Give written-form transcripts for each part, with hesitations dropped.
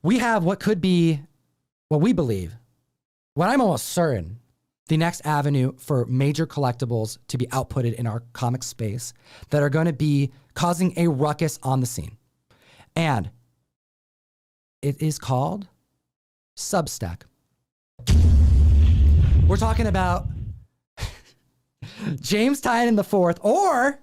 we have what could be, what we believe, what I'm almost certain, the next avenue for major collectibles to be outputted in our comic space that are going to be causing a ruckus on the scene. And it is called Substack. We're talking about James Tynion IV, or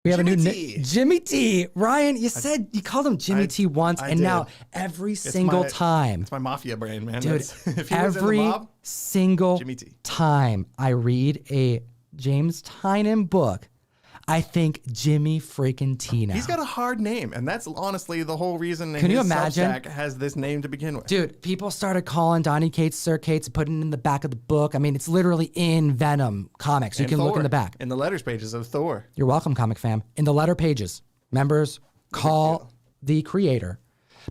we have Jimmy a new T. Jimmy T. Ryan, you called him Jimmy T once, and now every single time. It's my mafia brain, man. Dude, if he was in the every mob, single Jimmy T. time I read a James Tynion book, I think Jimmy freaking T now. He's got a hard name, and that's honestly the whole reason Can you imagine? Substack has this name to begin with. Dude, people started calling Donny Cates Sir Cates, putting it in the back of the book. I mean, it's literally in Venom comics. You And can look Thor, in the back. in the letters pages of Thor. You're welcome, comic fam. In the letter pages, members call the creator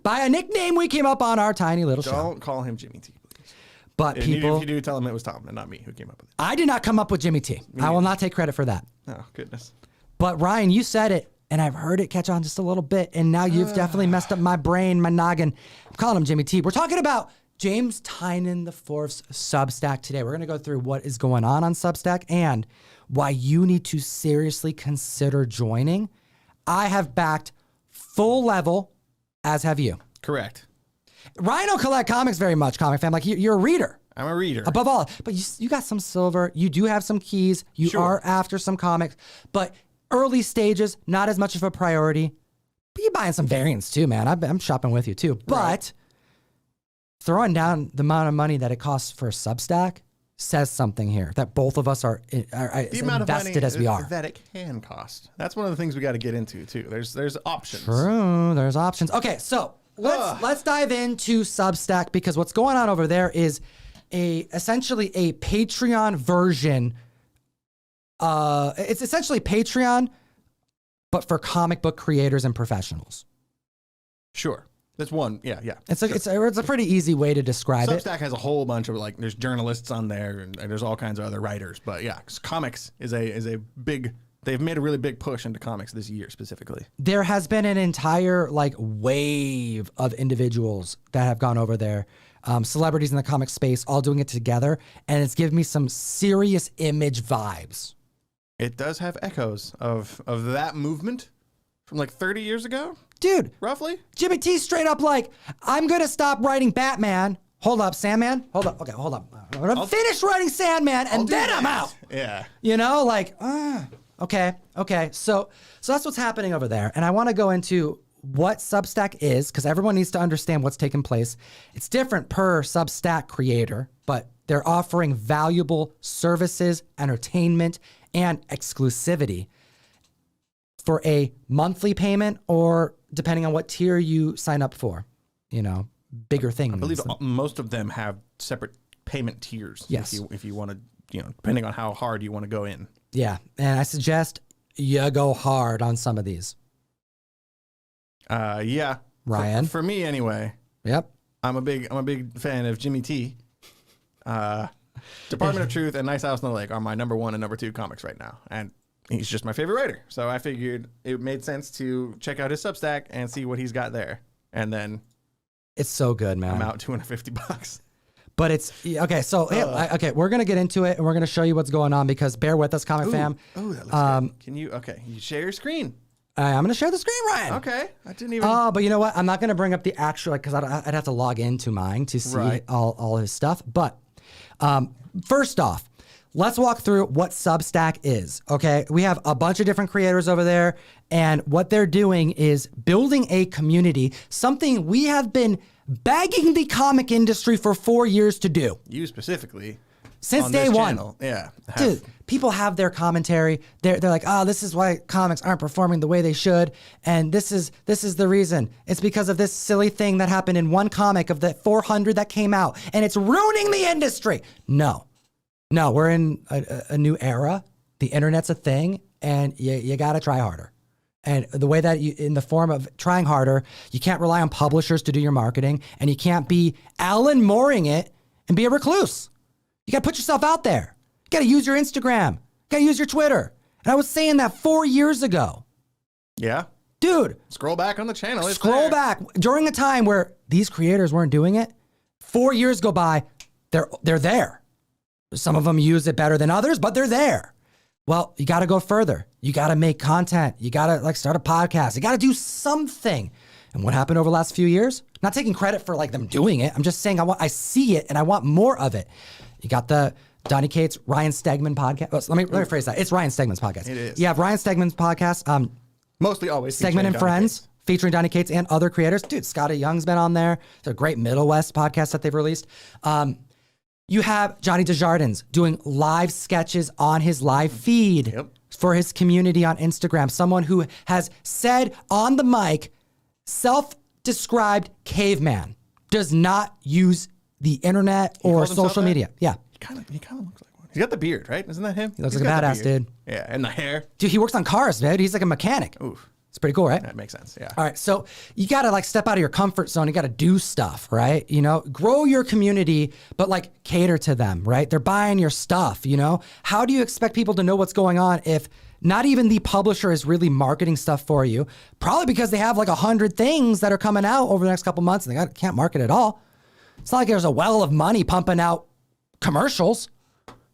by a nickname we came up on our tiny little show. Don't call him Jimmy T, please. But And people, if you do, tell him it was Tom and not me who came up with it. I did not come up with Jimmy T. I will not take credit for that. Oh, goodness. But Ryan, you said it, and I've heard it catch on just a little bit, and now you've definitely messed up my brain, my noggin. I'm calling him Jimmy T. We're talking about James Tynion IV's Substack today. We're going to go through what is going on Substack and why you need to seriously consider joining. I have backed full level, as have you. Correct. Ryan don't collect comics very much, comic fan. Like, you're a reader. I'm a reader. Above all, but you got some silver. You do have some keys. You Sure. are after some comics, but early stages, not as much of a priority. But you're buying some variants too, man. I'm shopping with you too. But throwing down the amount of money that it costs for a Substack says something here that both of us are the amount of invested money as we are. that it can cost. That's one of the things we got to get into too. There's options. True, there's options. Okay, so let's dive into Substack, because what's going on over there is essentially a Patreon version. It's essentially Patreon, but for comic book creators and professionals. Sure. That's one. Yeah. It's a pretty easy way to describe it. Substack has a whole bunch of, like, there's journalists on there and there's all kinds of other writers. But yeah, 'cause comics is a big. They've made a really big push into comics this year specifically. There has been an entire wave of individuals that have gone over there, celebrities in the comic space, all doing it together, and it's given me some serious Image vibes. It does have echoes of that movement from like 30 years ago, Dude, roughly. Jimmy T straight up I'm going to stop writing Batman. Hold up, Sandman. Hold up. Okay, hold up. I'm going to finish writing Sandman, and then I'm out. Yeah. You know, okay. So that's what's happening over there. And I want to go into what Substack is, because everyone needs to understand what's taking place. It's different per Substack creator, but they're offering valuable services, entertainment, and exclusivity for a monthly payment, or depending on what tier you sign up for, bigger things. I believe most of them have separate payment tiers. Yes. If you want to, depending on how hard you want to go in. Yeah. And I suggest you go hard on some of these. Yeah. Ryan? For me anyway. Yep. I'm a big fan of Jimmy T. Department of Truth and Nice House on the Lake are my number 1 and number 2 comics right now. And he's just my favorite writer. So I figured it made sense to check out his Substack and see what he's got there. And then it's so good, man. I'm out $250. But it's okay. So okay, we're gonna get into it and we're gonna show you what's going on, because bear with us, comic fam. Oh, that looks good. Can you? Okay, you share your screen. I'm gonna share the screen, Ryan. Okay, I didn't even. Oh, but you know what? I'm not gonna bring up the actual, because I'd have to log into mine to see all his stuff. But first off, let's walk through what Substack is. Okay, we have a bunch of different creators over there, and what they're doing is building a community, something we have been begging the comic industry for 4 years to do. You specifically. Since on day this one. channel. Yeah. Dude, people have their commentary. They're like, oh, this is why comics aren't performing the way they should. And this is the reason. It's because of this silly thing that happened in one comic of the 400 that came out, and it's ruining the industry. No, we're in a new era. The internet's a thing, and you got to try harder. And the way that in the form of trying harder, you can't rely on publishers to do your marketing, and you can't be Alan Mooring it and be a recluse. You got to put yourself out there. You got to use your Instagram. You got to use your Twitter. And I was saying that 4 years ago. Yeah. Dude. Scroll back on the channel. Scroll back during a time where these creators weren't doing it, 4 years go by, they're there. Some of them use it better than others, but they're there. Well, you got to go further. You got to make content. You got to like start a podcast. You got to do something. And what happened over the last few years? Not taking credit for like them doing it. I'm just saying I see it and I want more of it. You got the Donnie Cates, Ryan Stegman podcast. Oh, let me phrase that. It's Ryan Stegman's podcast. It is. You have Ryan Stegman's podcast. Mostly always Stegman and Friends, featuring Donnie Cates and other creators. Dude, Scotty Young's been on there. It's a great Middle West podcast that they've released. You have Johnny Desjardins doing live sketches on his live feed for his community on Instagram. Someone who has said on the mic, self-described caveman, does not use the internet or social media. Yeah. He kind of looks like one. He's got the beard, right? Isn't that him? He looks like a badass, dude. Yeah, and the hair. Dude, he works on cars, dude. He's like a mechanic. Oof. It's pretty cool, right? That makes sense, yeah. All right, so you got to like step out of your comfort zone. You got to do stuff, right? You know, grow your community, but like cater to them, right? They're buying your stuff, you know? How do you expect people to know what's going on if not even the publisher is really marketing stuff for you? Probably because they have like 100 things that are coming out over the next couple months and they can't market it all. It's not like there's a well of money pumping out commercials,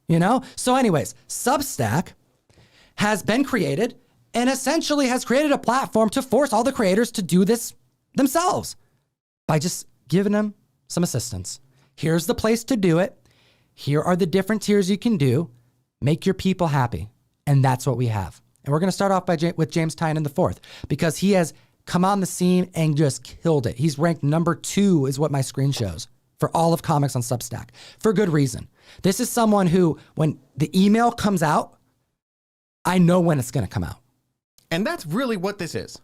you know? So anyways, Substack has been created and essentially has created a platform to force all the creators to do this themselves by just giving them some assistance. Here's the place to do it. Here are the different tiers you can do. Make your people happy. And that's what we have. And we're going to start off with James Tynion IV because he has come on the scene and just killed it. He's ranked number 2 is what my screen shows for all of comics on Substack for good reason. This is someone who, when the email comes out, I know when it's going to come out. And that's really what this is.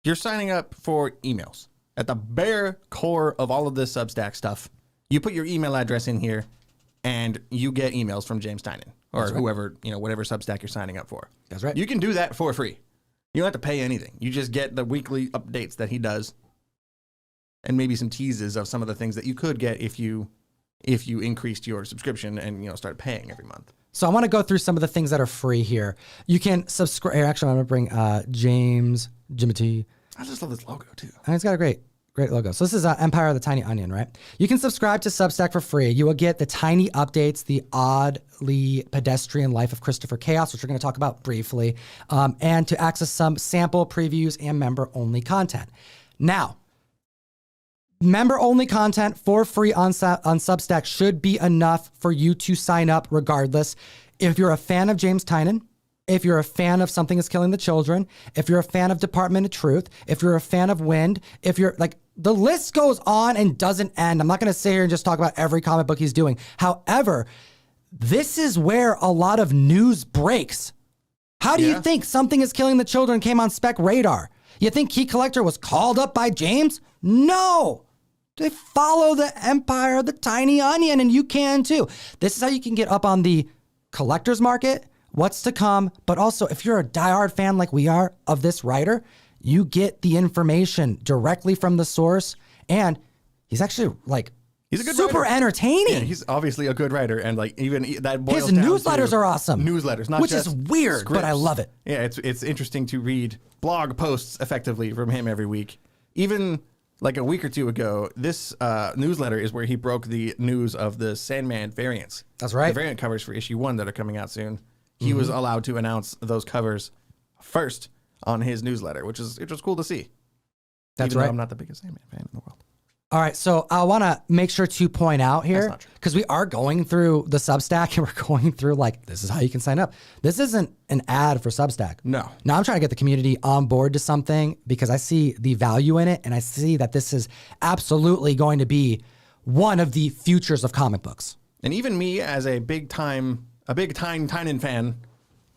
You're signing up for emails. At the bare core of all of this Substack stuff, you put your email address in here and you get emails from James Tynion or whoever, you know, whatever Substack you're signing up for. That's right. You can do that for free. You don't have to pay anything. You just get the weekly updates that he does and maybe some teases of some of the things that you could get if you increased your subscription and, you know, started paying every month. So I want to go through some of the things that are free here. You can subscribe. Actually, I'm going to bring James Jimmy. I just love this logo too. And it's got a great logo. So this is Empire of the Tiny Onion, right? You can subscribe to Substack for free. You will get the tiny updates, the oddly pedestrian life of Christopher Chaos, which we're going to talk about briefly, and to access some sample previews and member-only content. Now, member-only content for free on Substack should be enough for you to sign up regardless. If you're a fan of James Tynion, if you're a fan of Something is Killing the Children, if you're a fan of Department of Truth, if you're a fan of Wind, if you're like, the list goes on and doesn't end. I'm not going to sit here and just talk about every comic book he's doing. However, this is where a lot of news breaks. How do you think Something is Killing the Children came on Spec Radar? You think Key Collector was called up by James? No. They follow the Empire of the Tiny Onion, and you can too. This is how you can get up on the collector's market, what's to come, but also if you're a diehard fan like we are of this writer, you get the information directly from the source, and he's actually like he's a good super writer. Entertaining. Yeah, he's obviously a good writer, and like even that boils his down newsletters to are awesome. Newsletters, not which just is weird, scripts. but I love it. Yeah, it's interesting to read blog posts effectively from him every week. Even like a week or two ago, this newsletter is where he broke the news of the Sandman variants. That's right. The variant covers for issue 1 that are coming out soon. He was allowed to announce those covers first on his newsletter, which was cool to see. That's Even right. though I'm not the biggest Sandman fan in the world. All right, so I want to make sure to point out here, not true. because we are going through the Substack and we're going through like, this is how you can sign up. This isn't an ad for Substack. No. Now I'm trying to get the community on board to something because I see the value in it and I see that this is absolutely going to be one of the futures of comic books. And even me as a big time Tynion fan,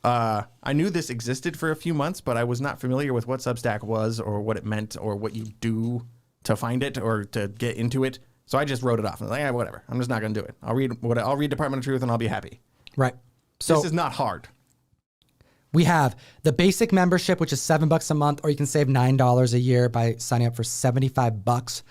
I knew this existed for a few months, but I was not familiar with what Substack was or what it meant or what you do to find it or to get into it. So I just wrote it off. I was like, whatever. I'm just not going to do it. I'll read Department of Truth and I'll be happy. Right. So this is not hard. we have the basic membership, which is $7 a month, or you can save $9 a year by signing up for $75.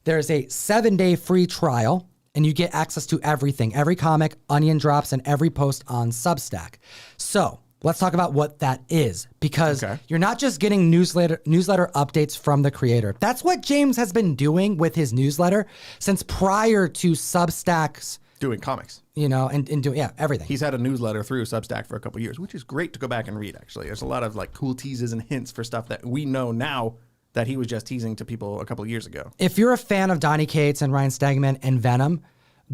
There's a 7-day free trial, and you get access to everything, every comic, Onion drops, and every post on Substack. So Let's talk about what that is, because Okay. you're not just getting newsletter updates from the creator. That's what James has been doing with his newsletter since prior to Substack's, Doing comics. and doing everything. He's had a newsletter through Substack for a couple years, which is great to go back and read, actually. There's a lot of like cool teases and hints for stuff that we know now that he was just teasing to people a couple of years ago. If you're a fan of Donny Cates and Ryan Stegman and Venom,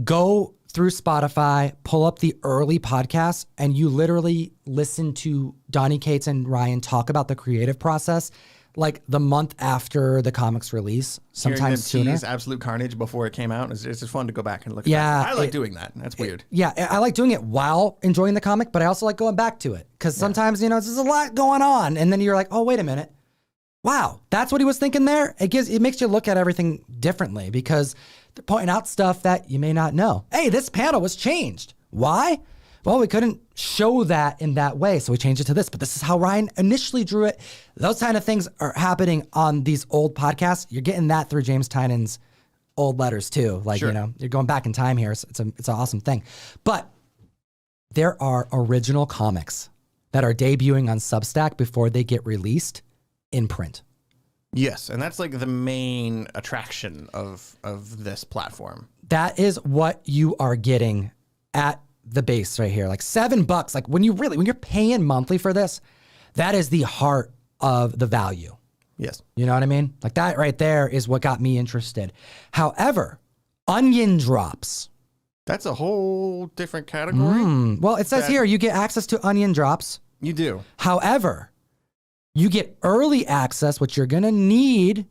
go through Spotify, pull up the early podcasts, and you literally listen to Donny Cates and Ryan talk about the creative process like the month after the comics release, sometimes sooner. Tease Absolute Carnage before it came out. It's just fun to go back and look at Yeah, that. I like doing that. That's weird. I like doing it while enjoying the comic, but I also like going back to it because sometimes, there's a lot going on. And then you're like, oh, wait a minute. Wow, that's what he was thinking there. It makes you look at everything differently because they're pointing out stuff that you may not know. Hey, this panel was changed. Why? Well, we couldn't show that in that way, so we changed it to this. But this is how Ryan initially drew it. Those kind of things are happening on these old podcasts. You're getting that through James Tynion's old letters too. Like, Sure. You're going back in time here. So it's an awesome thing. But there are original comics that are debuting on Substack before they get released in print. Yes, and that's like the main attraction of this platform. That is what you are getting at the base right here. Like $7. Like when you're paying monthly for this, that is the heart of the value. Yes. You know what I mean? Like that right there is what got me interested. However, onion drops. That's a whole different category. Well, it says here you get access to onion drops. You do. However, you get early access, which you're going to need.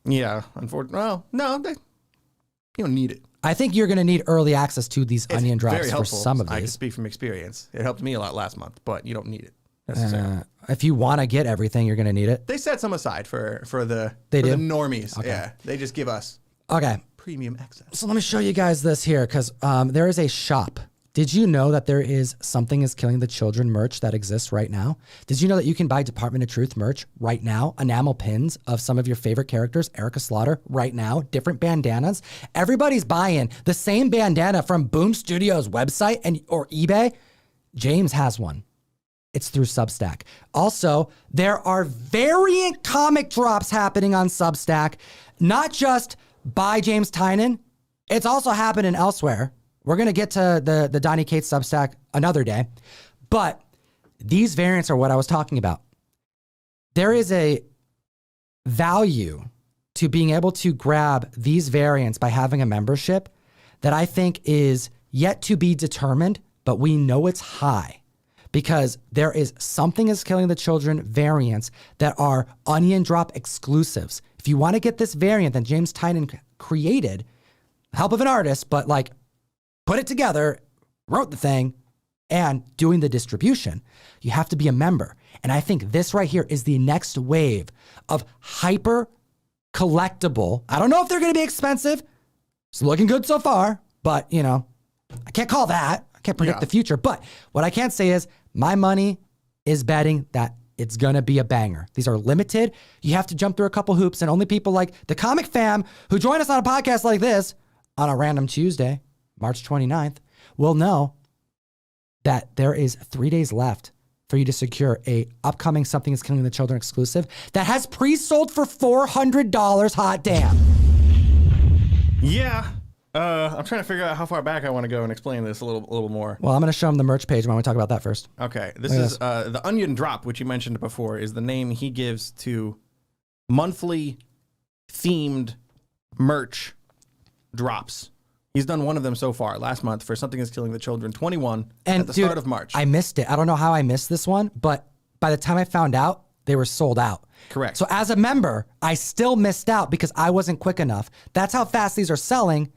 Yeah, unfortunately. Well, no, you don't need it. I think you're going to need early access to these onion drops very for helpful. some of I can these. speak from experience. It helped me a lot last month, but you don't need it necessarily. If you want to get everything, you're going to need it. They set some aside for the They do? the normies. Okay. Yeah, they just give us Okay. premium access. So let me show you guys this here because there is a shop. Did you know that there is Something is Killing the Children merch that exists right now? Did you know that you can buy Department of Truth merch right now? Enamel pins of some of your favorite characters, Erica Slaughter, right now. Different bandanas. Everybody's buying the same bandana from Boom Studios website or eBay. James has one. It's through Substack. Also, there are variant comic drops happening on Substack, not just by James Tynion. It's also happening elsewhere. We're going to get to the Donny Cates Substack another day, but these variants are what I was talking about. There is a value to being able to grab these variants by having a membership that I think is yet to be determined, but we know it's high because there is Something is Killing the Children variants that are onion drop exclusives. If you want to get this variant that James Tynion created, help of an artist, but like, put it together, wrote the thing, and doing the distribution, you have to be a member. And I think this right here is the next wave of hyper collectible. I don't know if they're going to be expensive. It's looking good so far, but I can't call that. I can't predict the future. But what I can say is my money is betting that it's going to be a banger. These are limited. You have to jump through a couple hoops, and only people like the Comic Fam who join us on a podcast like this on a random Tuesday, March 29th, will know that there is 3 days left for you to secure a upcoming Something is Killing the Children exclusive that has pre-sold for $400. Hot damn. Yeah. I'm trying to figure out how far back I want to go and explain this a little more. Well, I'm going to show him the merch page. Why don't we talk about that first? Okay. This is the Onion Drop, which you mentioned before, is the name he gives to monthly themed merch drops. He's done one of them so far last month for Something is Killing the Children 21 and at the start of March. I missed it. I don't know how I missed this one, but by the time I found out, they were sold out. Correct. So as a member, I still missed out because I wasn't quick enough. That's how fast these are selling.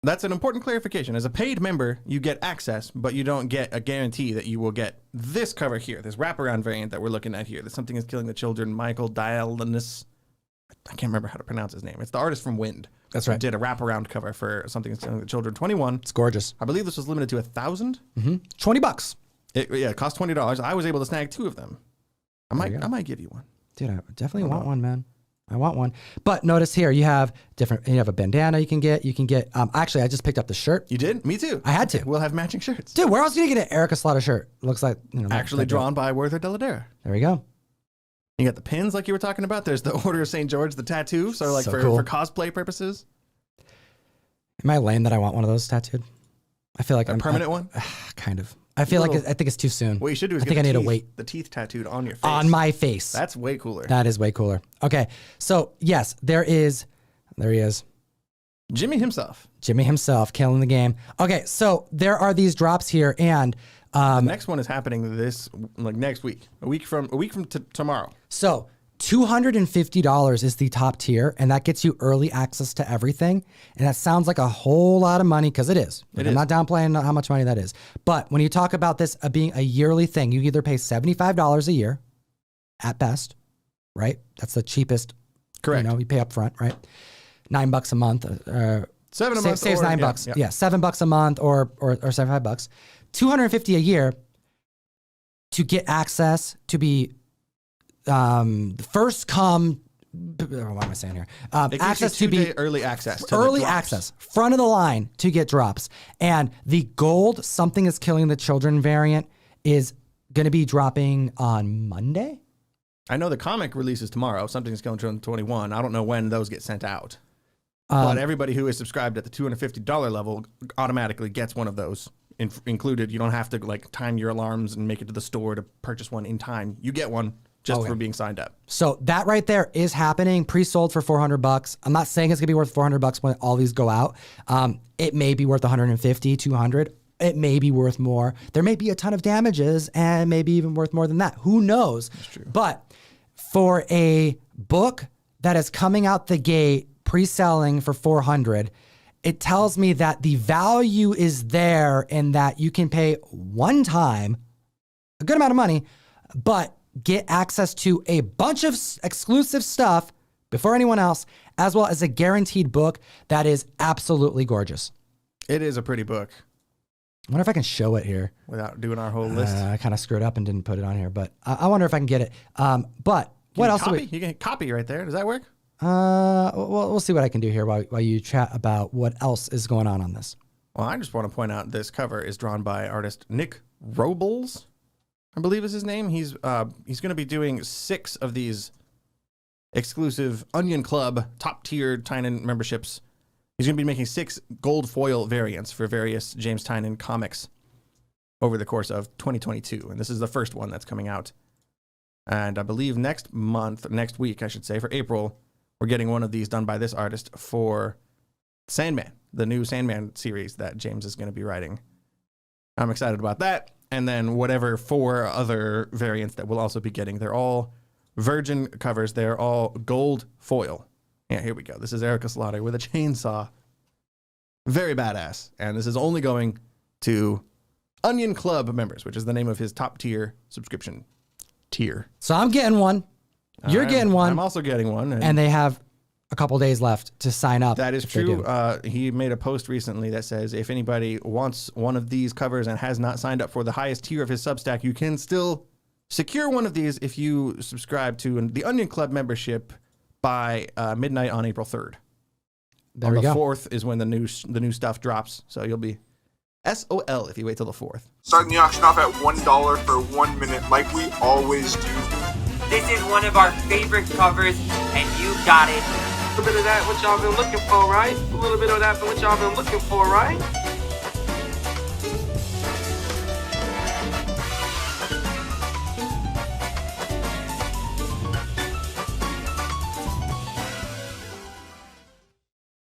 That's an important clarification. As a paid member, you get access, but you don't get a guarantee that you will get this cover here, this wraparound variant that we're looking at here. The Something is Killing the Children, Michael Dialinus. I can't remember how to pronounce his name. It's the artist from Wind. That's right. Who did a wraparound cover for Something is Killing the Children 21. It's gorgeous. I believe this was limited to 1,000. $20. It cost $20. I was able to snag 2 of them. I might give you one. Dude, I definitely want one, man. I want one. But notice here, you have a bandana you can get. Actually, I just picked up the shirt. You did? Me too. I had to. We'll have matching shirts. Dude, where else are you going to get an Erica Slaughter shirt? Looks like, actually drawn by Werther Deladera. There we go. You got the pins like you were talking about. There's the Order of St. George, the tattoo. So like for cosplay purposes. Am I lame that I want one of those tattooed? I feel like a permanent one? Kind of. I feel like I think it's too soon. What you should do is I need to wait. The teeth tattooed on your face. On my face. That's way cooler. That is way cooler. Okay. So, yes, there he is. Jimmy himself, killing the game. Okay, so there are these drops here, and the next one is happening next week. A week from tomorrow. So $250 is the top tier, and that gets you early access to everything. And that sounds like a whole lot of money, because it is. I'm not downplaying how much money that is. But when you talk about this being a yearly thing, you either pay $75 a year, at best, right? That's the cheapest. Correct. You pay up front, right? $9 a month. $7 a month. Saves $9. Yeah, $7 a month or $75. $250 a year to get access to be first come. What am I saying here? Access to be early access. Early access, front of the line to get drops. And the gold Something is Killing the Children variant is going to be dropping on Monday. I know the comic releases tomorrow. Something is Killing Children 21. I don't know when those get sent out. But everybody who is subscribed at the $250 level automatically gets one of those included. You don't have to time your alarms and make it to the store to purchase one in time. You get one just for being signed up. So that right there is happening, pre-sold for $400. I'm not saying it's gonna be worth $400 when all these go out. It may be worth $150, $200. It may be worth more. There may be a ton of damages and maybe even worth more than that. Who knows? That's true. But for a book that is coming out the gate pre-selling for $400, it tells me that the value is there in that you can pay one time a good amount of money, but get access to a bunch of exclusive stuff before anyone else, as well as a guaranteed book that is absolutely gorgeous. It is a pretty book. I wonder if I can show it here. Without doing our whole list. I kind of screwed up and didn't put it on here, but I wonder if I can get it. But what else? You can hit copy right there. Does that work? We'll see what I can do here while you chat about what else is going on this. Well, I just want to point out this cover is drawn by artist Nick Robles, I believe is his name. He's going to be doing 6 of these exclusive Onion Club top tier Tynion memberships. He's going to be making 6 gold foil variants for various James Tynion comics over the course of 2022, and this is the first one that's coming out. And I believe next week, I should say, for April, we're getting one of these done by this artist for Sandman, the new Sandman series that James is going to be writing. I'm excited about that. And then whatever 4 other variants that we'll also be getting. They're all virgin covers. They're all gold foil. Yeah, here we go. This is Erica Slaughter with a chainsaw. Very badass. And this is only going to Onion Club members, which is the name of his top tier subscription tier. So I'm getting one. You're getting one. I'm also getting one. And they have a couple days left to sign up. That is true. He made a post recently that says if anybody wants one of these covers and has not signed up for the highest tier of his Substack, you can still secure one of these if you subscribe to the Onion Club membership by midnight on April 3rd. There we go. The 4th is when the new stuff drops. So you'll be SOL if you wait till the 4th. Starting the auction off at $1 for 1 minute, like we always do. This is one of our favorite covers, and you got it. A little bit of that, what y'all been looking for, right? A little bit of that, what y'all been looking for, right?